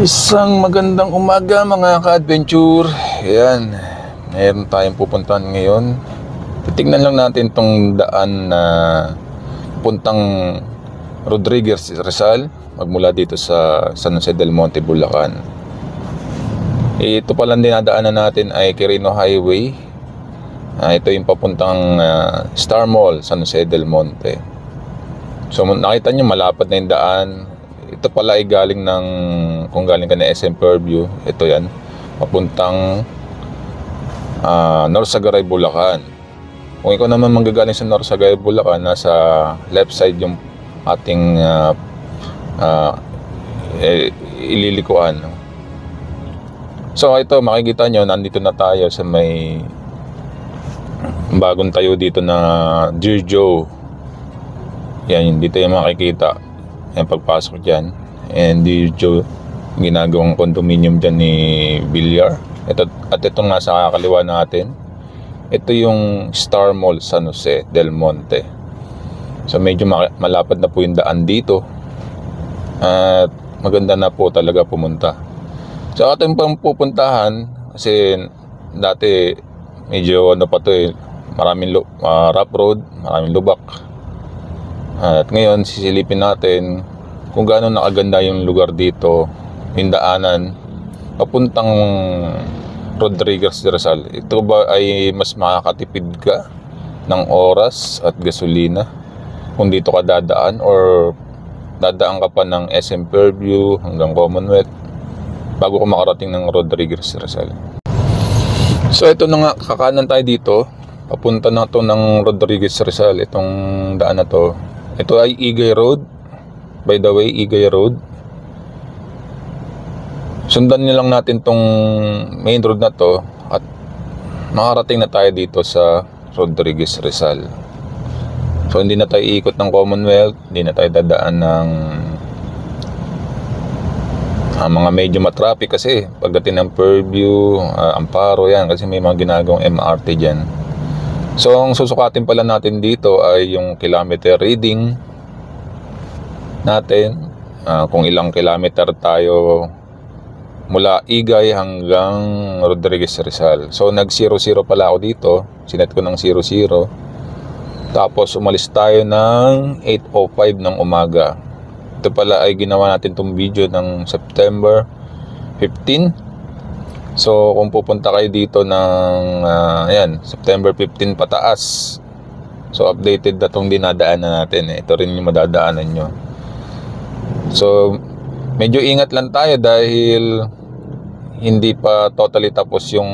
Isang magandang umaga mga ka-adventure. Ayan, mayroon tayong pupuntahan ngayon. Titignan lang natin tong daan na puntang Rodriguez Rizal, magmula dito sa San Jose del Monte, Bulacan. Ito palang dinadaanan natin ay Quirino Highway. Ito yung papuntang Star Mall, San Jose del Monte. So nakita nyo malapad na yung daan. Ito pala ay galing ng, kung galing ka na SM Fairview, ito yan, papuntang Norsagaray, Bulacan. Kung ikaw naman manggagaling sa Norsagaray, Bulacan, nasa left side yung ating ililikuan. So ito, makikita nyo, nandito na tayo sa may bagong tayo dito na Dear Joe. Yan, dito yung makikita. Yan, pagpasok dyan, and dito ginagawang condominium dyan ni Villar. At itong nasa kakaliwa natin, ito yung Star Mall San Jose del Monte. So medyo malapad na po yung daan dito, at maganda na po talaga pumunta. So ating pang pupuntahan, kasi dati medyo ano pa to eh, maraming rough road, maraming lubak. At ngayon sisilipin natin kung gaano nakaganda yung lugar dito, yung daanan papuntang Rodriguez Rizal. Ito ba ay mas makakatipid ka ng oras at gasolina kung dito ka dadaan, or dadaan ka pa ng SM Fairview hanggang Commonwealth bago ka makarating ng Rodriguez Rizal. So ito na nga, kakanan tayo dito, papunta na to ng Rodriguez Rizal. Itong daan na to, ito ay Igay Road. By the way, Igay Road. Sundan nilang natin tong main road na to at makarating na tayo dito sa Rodriguez Rizal. So hindi na tayo iikot ng Commonwealth, hindi na tayo dadaan ng mga medyo matraffic, kasi pagdating ng Fairview, Amparo, yan, kasi may mga ginagawang MRT dyan. So ang susukatin pala natin dito ay yung kilometer reading natin, kung ilang kilometer tayo mula Igay hanggang Rodriguez Rizal. So nag 00 pala ako dito, sinet ko ng 00, tapos umalis tayo ng 8:05 ng umaga. Ito pala ay ginawa natin tong video ng September 15. So kung pupunta kayo dito ng September 15 pataas, so updated na itong dinadaanan natin. Ito rin yung madadaanan nyo. So medyo ingat lang tayo dahil hindi pa totally tapos yung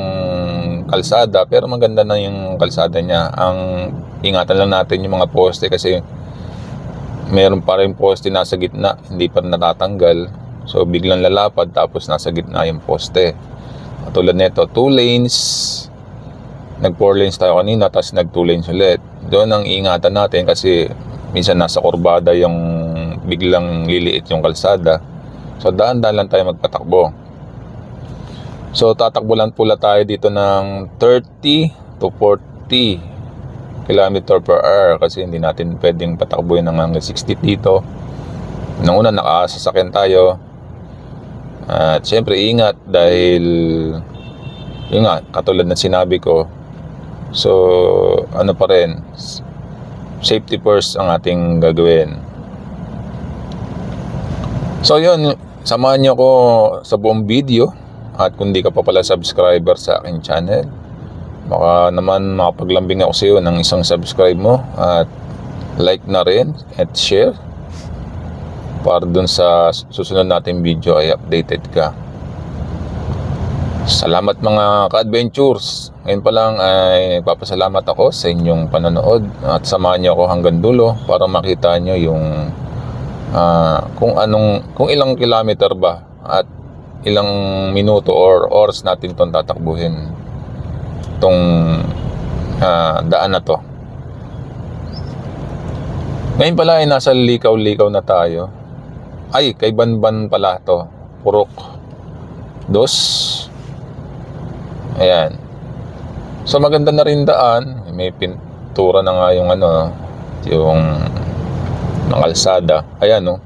kalsada, pero maganda na yung kalsada niya. Ang ingatan lang natin yung mga poste, kasi meron pa rin poste nasa gitna, hindi pa natatanggal. So biglang lalapad tapos nasa gitna yung poste. Tulad nito, 2 lanes, nag 4 lanes tayo kanina, tapos nag 2 lanes ulit. Doon ang ingatan natin, kasi minsan nasa kurbada yung biglang liliit yung kalsada. So daan-daan lang tayo magpatakbo. So tatakbo lang pula tayo dito ng 30 to 40 km per hour, kasi hindi natin pwedeng patakbuhin ng hanggang 60 dito. Nung una nakasasakyan tayo. At syempre ingat, dahil yun nga, katulad ng sinabi ko, so ano pa rin, safety first ang ating gagawin. So yun, samahan nyo ko sa buong video. At kung di ka pa pala subscriber sa aking channel, baka naman makapaglambing ako sa iyo ng isang subscribe mo, at like na rin at share, para dun sa susunod natin video ay updated ka. Salamat mga ka-adventures. Ngayon pa lang ay papasalamat ako sa inyong panonood, at samahan niyo ako hanggang dulo para makita nyo yung kung ilang kilometer ba at ilang minuto or oras natin itong tatakbuhin, itong daan na to. Ngayon pala ay nasa likaw-likaw na tayo. Ay, kay Banban pala to, Purok 2. Ayan. So maganda na rin daan, may pintura na nga yung yung ng kalsada. Ayan, no.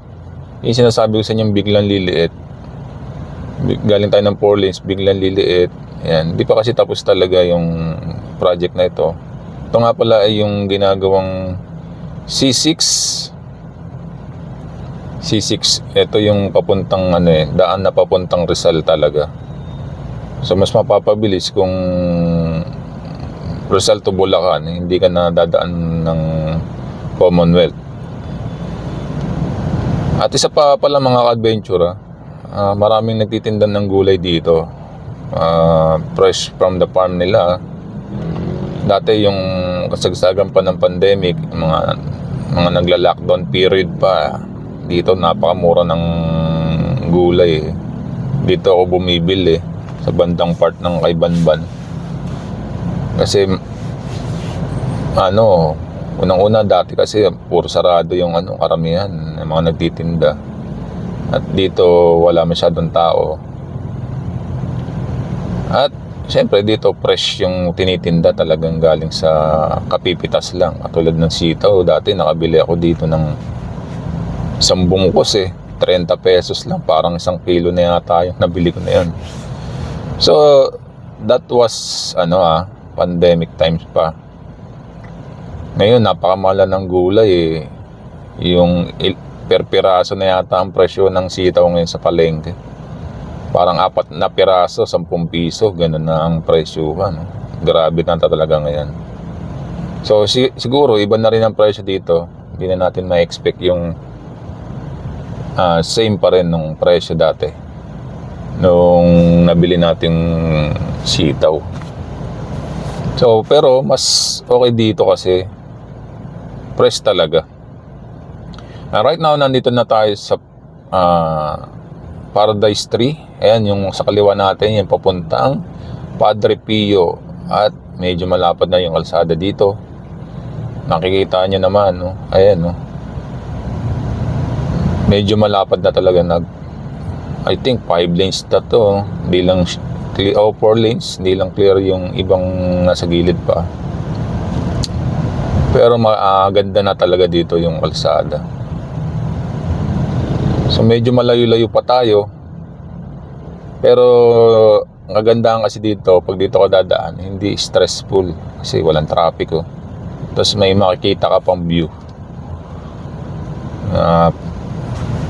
Yung sinasabi ko sa inyo, biglang liliit. Galing tayo ng 4 lanes, biglang liliit. Ayan, di pa kasi tapos talaga yung project na ito. Ito nga pala ay yung ginagawang C6. Ito yung papuntang daan na papuntang Rizal talaga. So mas mapapabilis kung Rizal to Bulacan, hindi ka na dadaan ng Commonwealth. At isa pa pala mga ka-adventure, maraming nagtitinda ng gulay dito, fresh from the farm nila. Dati yung kasagsagan pa ng pandemic, mga nagla-lockdown period pa, dito napakamura ng gulay. Dito ako bumibili sa bandang part ng kay Banban. Kasi unang-una dati kasi puro sarado yung karamihan ng mga nagtitinda. At dito wala masyadong tao. At siyempre dito fresh yung tinitinda, talagang galing sa kapipitas lang. Katulad ng sitaw, dati nakabili ako dito ng 10 bungkus 30 pesos lang, parang 1 kilo na yata yung nabili ko na yan. So that was pandemic times pa. Ngayon napakamahal ng gulay yung per piraso na yata ang presyo ng sitaw ngayon sa palengke. Parang 4 na piraso, 10 piso, ganun na ang presyo. Grabe na talaga ngayon. So siguro iba na rin ang presyo dito. Hindi na natin ma-expect yung same pa rin nung presyo dati nung nabili nating sitaw. So pero mas okay dito kasi fresh talaga. Right now nandito na tayo sa Paradise Tree. Ayan yung sa kaliwa natin, yung papuntang Padre Pio. At medyo malapad na yung kalsada dito. Nakikita nyo naman, ayan, medyo malapad na talaga. I think 5 lanes na to. Hindi lang 4 lanes, hindi lang clear yung ibang nasa gilid pa. Pero maganda na talaga dito yung kalsada. So medyo malayo-layo pa tayo. Pero ang kagandahan kasi dito, pag dito ka dadaan, hindi stressful kasi walang traffic. Tapos may makikita ka pang view.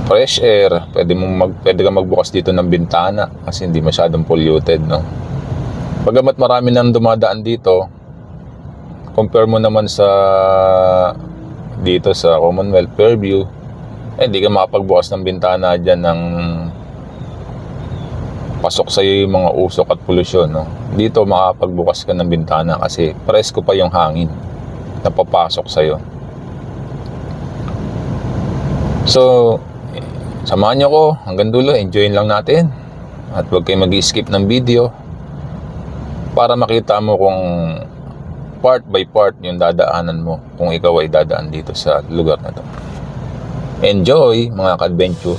Fresh air, pwede ka magbukas dito ng bintana kasi hindi masyadong polluted, Bagamat marami nang dumadaan dito, compare mo naman sa dito sa Commonwealth Fairview, hindi ka makapagbukas ng bintana dyan ng pasok sa'yo yung mga usok at polusyon, Dito makapagbukas ka ng bintana kasi presko pa yung hangin na papasok sa'yo. So samahan nyo ko hanggang dulo, enjoyin lang natin. At huwag kayo mag-skip ng video para makita mo kung part by part yung dadaanan mo kung ikaw ay dadaan dito sa lugar na to. Enjoy mga ka-adventure.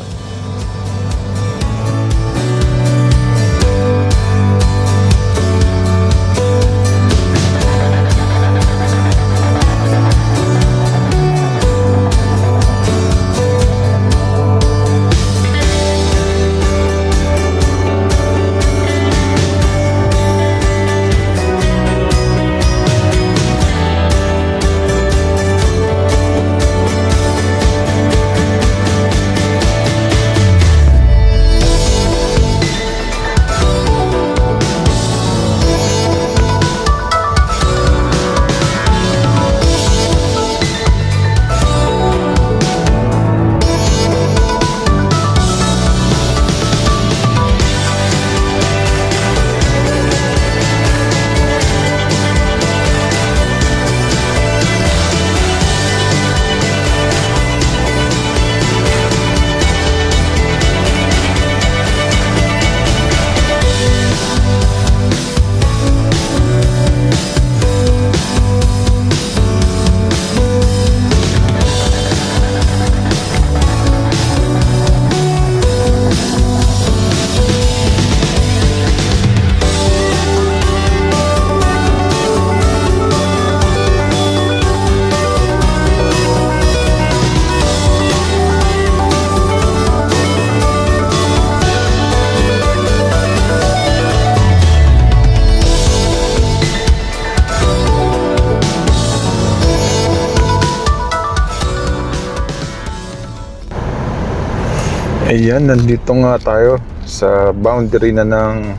Ayan, nandito nga tayo sa boundary na ng,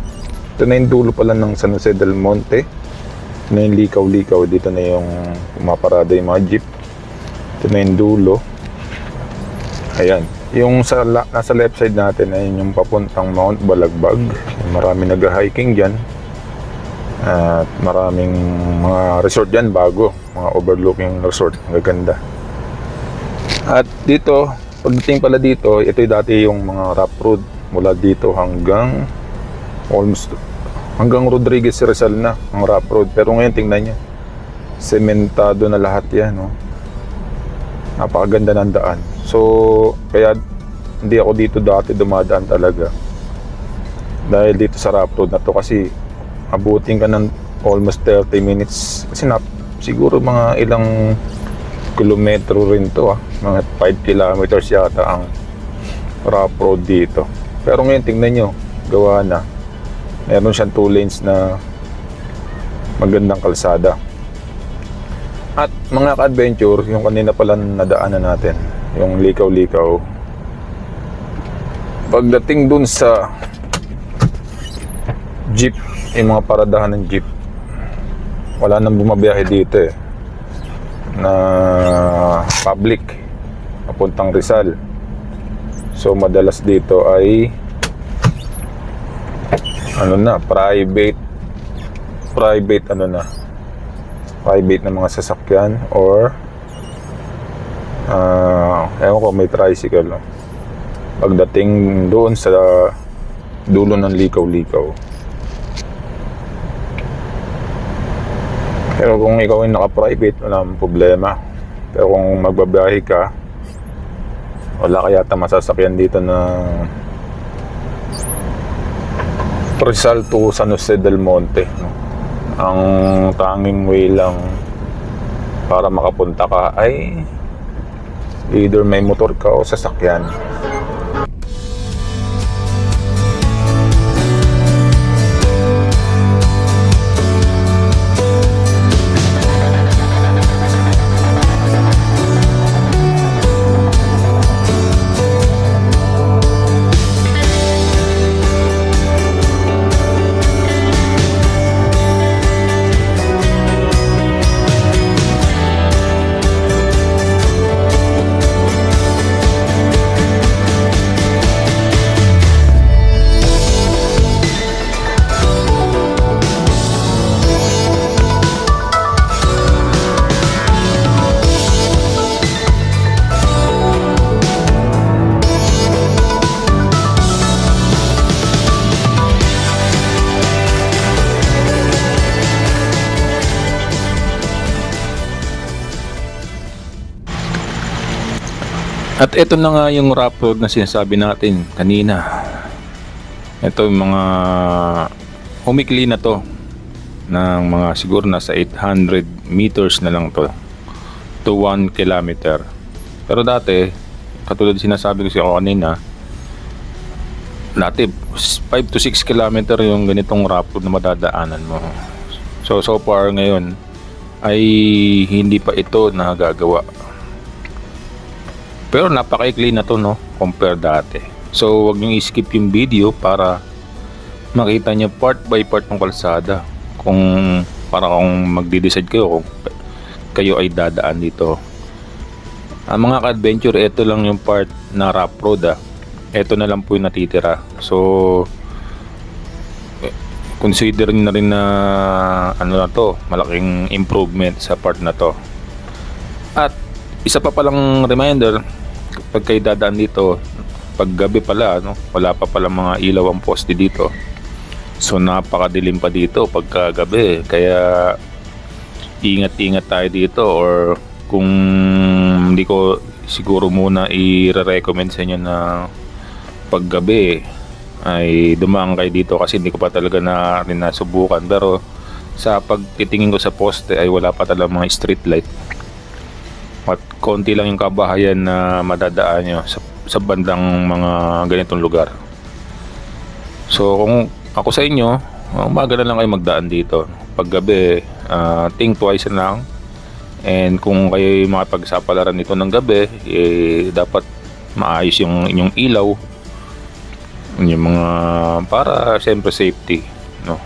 ito na yung dulo pala ng San Jose del Monte. Ito na yung likaw-likaw, dito na yung pumaparada yung mga jeep. Ito na yung dulo. Ayan, yung nasa left side natin ay yung papuntang Mount Balagbag. Marami nag-hiking dyan. At maraming mga resort dyan bago, mga overlooking resort, magaganda. At dito, pagdating pala dito, ito yung dati yung mga rough road mula dito hanggang Rodriguez Rizal na ang rough road. Pero ngayon tingnan nyo, sementado na lahat yan, no? Napakaganda ng daan. So kaya hindi ako dito dati dumadaan talaga, dahil dito sa rough road na to, kasi abutin ka ng almost 30 minutes kasi siguro mga ilang kilometro rin to, mga 5 kilometers yata ang rough road dito. Pero ngayon tingnan nyo, gawa na, meron siyang 2 lanes na magandang kalsada. At mga ka-adventure, yung kanina pala nadaanan natin, yung likaw-likaw, pagdating dun sa jeep, yung mga paradahan ng jeep, wala nang bumabiyahe dito na public papuntang Rizal. So madalas dito ay private na mga sasakyan, or ewan ko, may tricycle, no? Pagdating doon sa dulo ng likaw-likaw. Pero kung ikaw ay naka-private, walang problema. Pero kung magbabiyahe ka, wala ka yata masasakyan dito na Rizal to San Jose del Monte, no? Ang tanging way lang para makapunta ka ay either may motor ka o sasakyan. At ito na nga yung rough road na sinasabi natin kanina. Ito yung mga humikli na to ng mga siguro nasa 800 meters na lang to 1 kilometer. Pero dati, katulad sinasabi ko siya kanina, dati 5 to 6 kilometer yung ganitong rough road na madadaanan mo. So far ngayon ay hindi pa ito nagagawa. Pero napaka-ikli na to, no, compare dati. So wag niyo i-skip yung video para makita niyo part by part ng kalsada, para kung magde-decide kayo kung kayo ay dadaan dito. Ang mga ka-adventure, ito lang yung part na rough road, ito na lang po yung natitira. So consider na rin na na to, malaking improvement sa part na to. At isa pa palang reminder, pag kayo dadaan dito, pag gabi pala, wala pa pala mga ilaw ang poste dito. So napakadilim pa dito pagka gabi, kaya ingat-ingat tayo dito. Or kung hindi ko siguro muna i-recommend sa inyo na paggabi ay dumaan kayo dito, kasi hindi ko pa talaga rin nasubukan. Pero sa pagtitingin ko sa poste ay wala pa talaga mga street light. At konti lang yung kabahayan na madadaan nyo sa bandang mga ganitong lugar. So kung ako sa inyo, umaga na lang kayo magdaan dito. Pag gabi, think twice na lang. And kung kayo makipagsapalaran nito ng gabi, dapat maayos yung inyong ilaw yung mga para siyempre safety, no.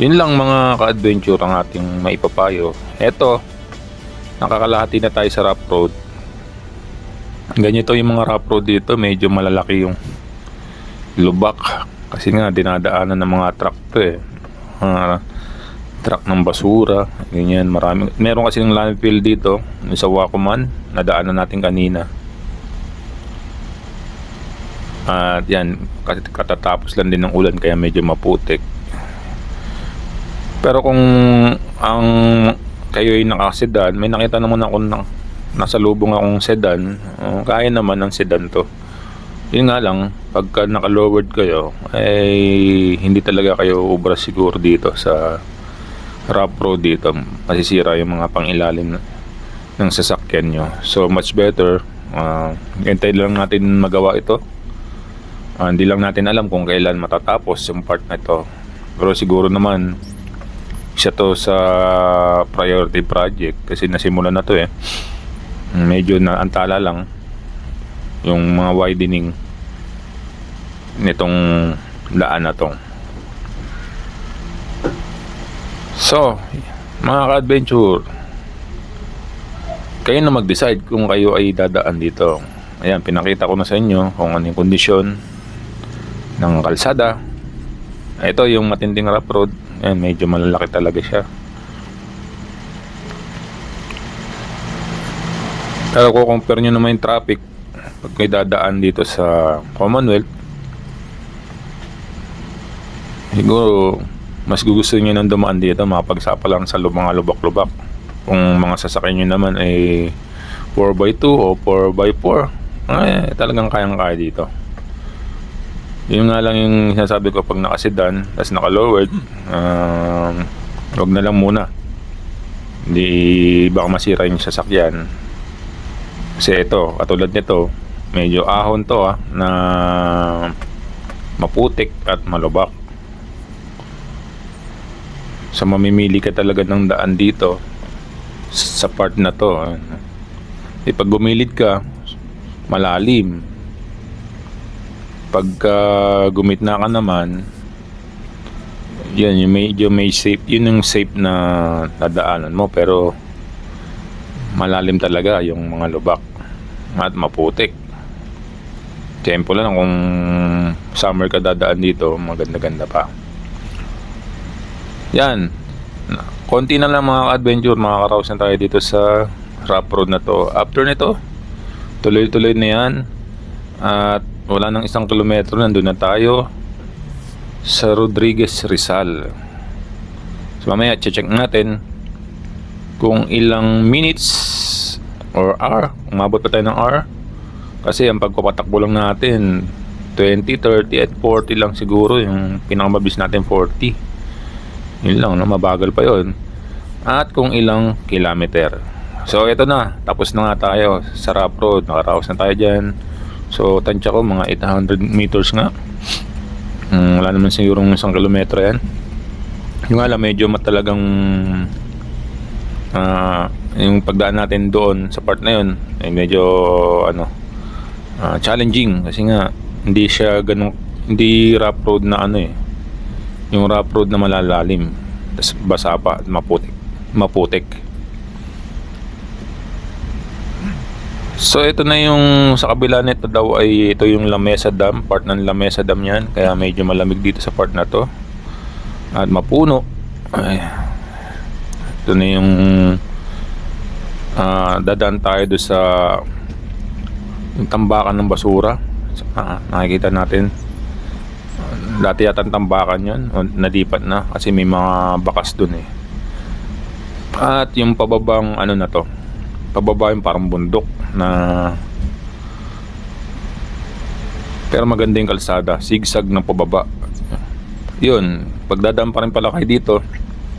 Yun lang mga ka-adventure ang ating maipapayo. Eto, nakakalahati na tayo sa rough road. Ganito yung mga rough road dito, medyo malalaki yung lubak kasi nga dinadaanan ng mga truck to eh. Truck ng basura, ganyan, marami. Meron kasi ng landfill dito sa Wacoman, nadaanan natin kanina. At yan, katatapos lang din ng ulan kaya medyo maputik. Pero kung ang kayo ay nakasedan, may nakita naman ako ng nasa lubong akong sedan, kaya naman ng sedan to. Yun nga lang, pagka naka-lowered kayo, ay hindi talaga kayo ubra siguro dito sa rough road dito. Masisira yung mga pangilalim ng sasakyan nyo. So much better, hintay lang natin magawa ito. Hindi lang natin alam kung kailan matatapos yung part na ito. Pero siguro naman isa to sa priority project kasi nasimulan na to eh. Medyo naantala lang yung mga widening nitong daan na to. So mga ka-adventure, kayo na mag-decide kung kayo ay dadaan dito. Ayan, pinakita ko na sa inyo kung ano yung kondisyon ng kalsada. Ito yung matinding rough road. Ayan, medyo malalaki talaga siya. Pero kung compare nyo naman yung traffic pag may dadaan dito sa Commonwealth, siguro mas gusto nyo nang dumaan dito, makapagsapa lang sa mga lubak-lubak. Kung mga sasakyan nyo naman ay 4x2 o 4x4, ay talagang kayang-kaya dito. Yun nga lang yung sinasabi ko, pag nakasedan tapos naka-lowered, wag na lang muna. Hindi baka masira yung sasakyan. Kasi ito, katulad nito, medyo ahon to na maputik at malubak. So mamimili ka talaga ng daan dito sa part na to. Pag gumilid ka, malalim. Pagka gumitna ka naman, yan yung medyo may safe, yun yung safe na nadaanan mo, pero malalim talaga yung mga lubak at maputik. Tempo lang kung summer ka dadaan dito, maganda-ganda pa. Yan, konti na lang mga adventure, makakaraos na tayo dito sa rough road na to. After nito, tuloy-tuloy na yan at wala nang 1 kilometro, nandun na tayo sa Rodriguez, Rizal. So mamaya check natin kung ilang minutes or hour, umabot pa tayo ng hour, kasi ang pagpapatakbo lang natin 20, 30 at 40 lang siguro. Yung pinakamabilis natin 40, yun lang, no? Mabagal pa yun. At kung ilang kilometer. So ito na, tapos na nga tayo sa rough road, nakaraos na tayo dyan. So tansya ko mga 800 meters nga. Wala naman siguro 1 kilometro yan. Yung alam, medyo matalagang yung pagdaan natin doon sa part na yun ay medyo challenging kasi nga hindi siya ganun, hindi rough road na yung rough road na malalalim, tas basa pa at maputik. So ito na yung sa kabila nito daw ay ito yung La Mesa Dam, part ng La Mesa Dam yan, kaya medyo malamig dito sa part na to at mapuno. Ay, ito na yung dadaan tayo doon sa yung tambakan ng basura. Nakikita natin dati yata tambakan yun, nalipat na kasi may mga bakas doon eh. At yung pababang na to, pababa yung parang bundok na, pero maganda yung kalsada, zigzag ng pababa. Yun, pagdadaan pa rin pala kayo dito,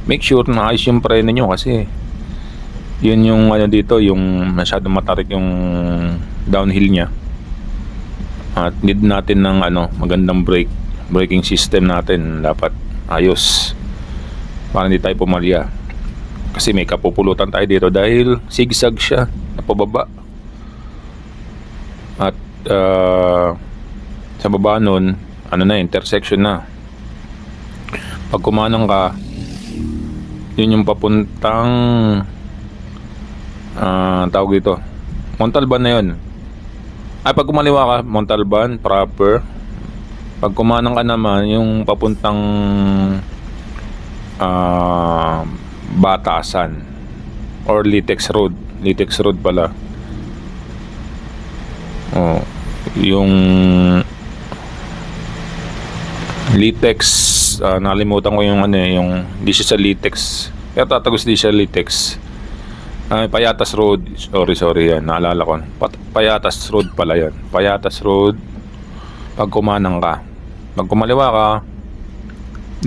make sure na ayos yung preno nyo kasi yun yung dito, yung masyadong matarik yung downhill nya. At need natin ng magandang braking system natin, dapat ayos para hindi tayo pumalya. Kasi may kapupulutan tayo dito dahil zigzag siya na pababa. At Sa baba nun, ano na, intersection na. Pag kumanang ka, yun yung papuntang tawag dito, Montalban na yun. Ay, pag kumaliwa ka, Montalban proper. Pag kumanang ka naman, yung papuntang Batasan or Litex Road. Litex Road pala. Yung Litex, nalimutan ko yung ano, yung di siya sa Litex. Pero tatagos di siya Litex. Payatas Road. Sorry yan. Naalala ko. Payatas Road pala yan. Payatas Road. Pag kumanang ka. Pag kumaliwa ka,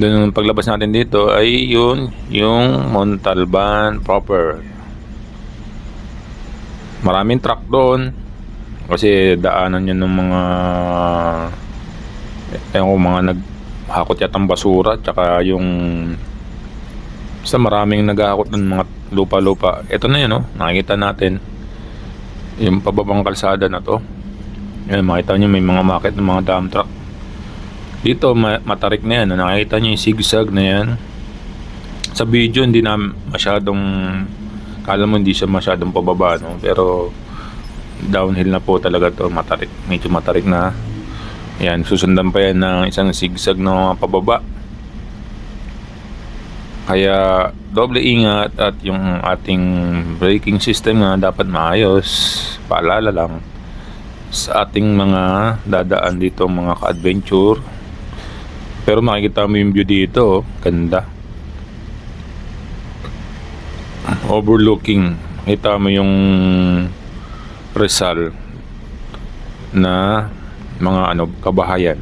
doon paglabas natin dito ay yun, yung Montalban proper. Maraming truck doon. Kasi daanan yun ng mga naghakot yatang basura. Tsaka yung basta maraming naghahakot ng mga lupa-lupa. Ito na yun, nakikita natin yung pababang kalsada na to. Yan, makita nyo may mga market ng mga dump truck dito. Matarik na yan. Nakikita nyo yung zigzag na yan. Sa video hindi na masyadong, kala mo hindi siya masyadong pababa, no? Pero downhill na po talaga to. Matarik, medyo matarik na. Yan, susundan pa yan ng isang zigzag na pababa. Kaya doble ingat at yung ating braking system nga dapat maayos. Paalala lang sa ating mga dadaan dito, mga ka-adventure. Pero makikita mo yung view dito, ganda. Overlooking, kita mo yung Rizal na mga kabahayan.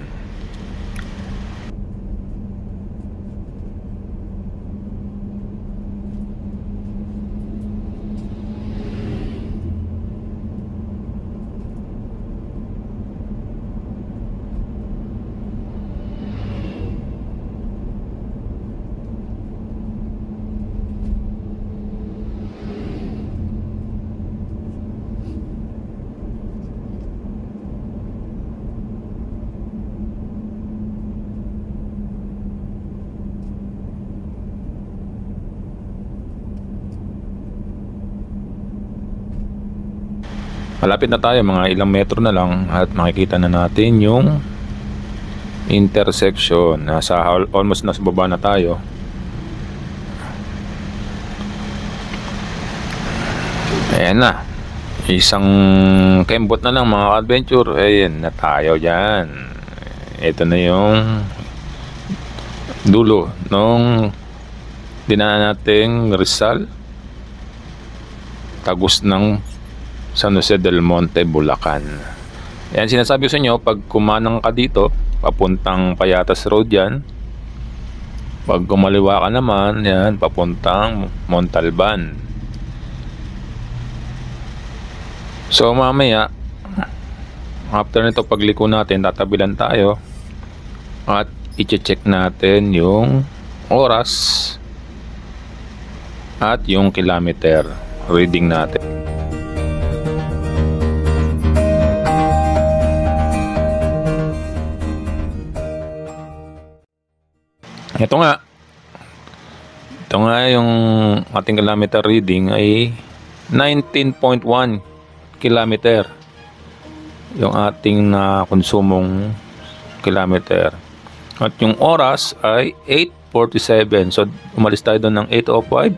Malapit na tayo, mga ilang metro na lang at makikita na natin yung intersection. Almost nasa baba na tayo. Ayan na, isang kembot na lang mga adventure. Ayan na tayo dyan. Ito na yung dulo nung dinaan nating Rizal, tagos ng San Jose del Monte, Bulacan. Yan, sinasabi ko sa inyo, pag kumanang ka dito papuntang Payatas Road yan. Pag kumaliwa ka naman, yan, papuntang Montalban. So mamaya, after nito pagliko natin, tatabilan tayo at i-check natin yung oras at yung kilometer reading natin. Ito nga yung ating kilometer reading ay 19.1 kilometer yung ating konsumong kilometer. At yung oras ay 8:47. So umalis tayo doon ng 8:05.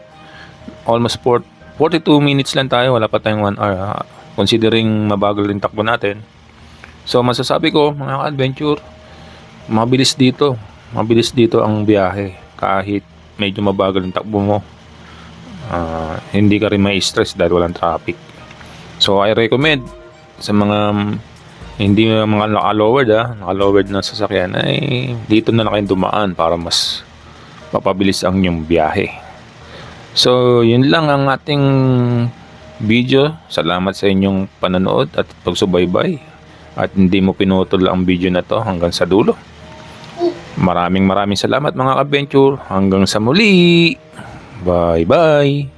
Almost 42 minutes lang tayo. Wala pa tayong 1 hour. Considering mabagal yung takbo natin. So masasabi ko, mga adventure, mabilis dito ang biyahe kahit medyo mabagal ang takbo mo. Hindi ka rin may stress dahil walang traffic. So I recommend sa mga hindi mga naka-lowered na sasakyan ay dito na lang kayong dumaan para mas mapabilis ang inyong biyahe. So yun lang ang ating video. Salamat sa inyong panonood at pagsubaybay at hindi mo pinutol ang video na to hanggang sa dulo. Maraming salamat mga ka-adventure. Hanggang sa muli. Bye bye.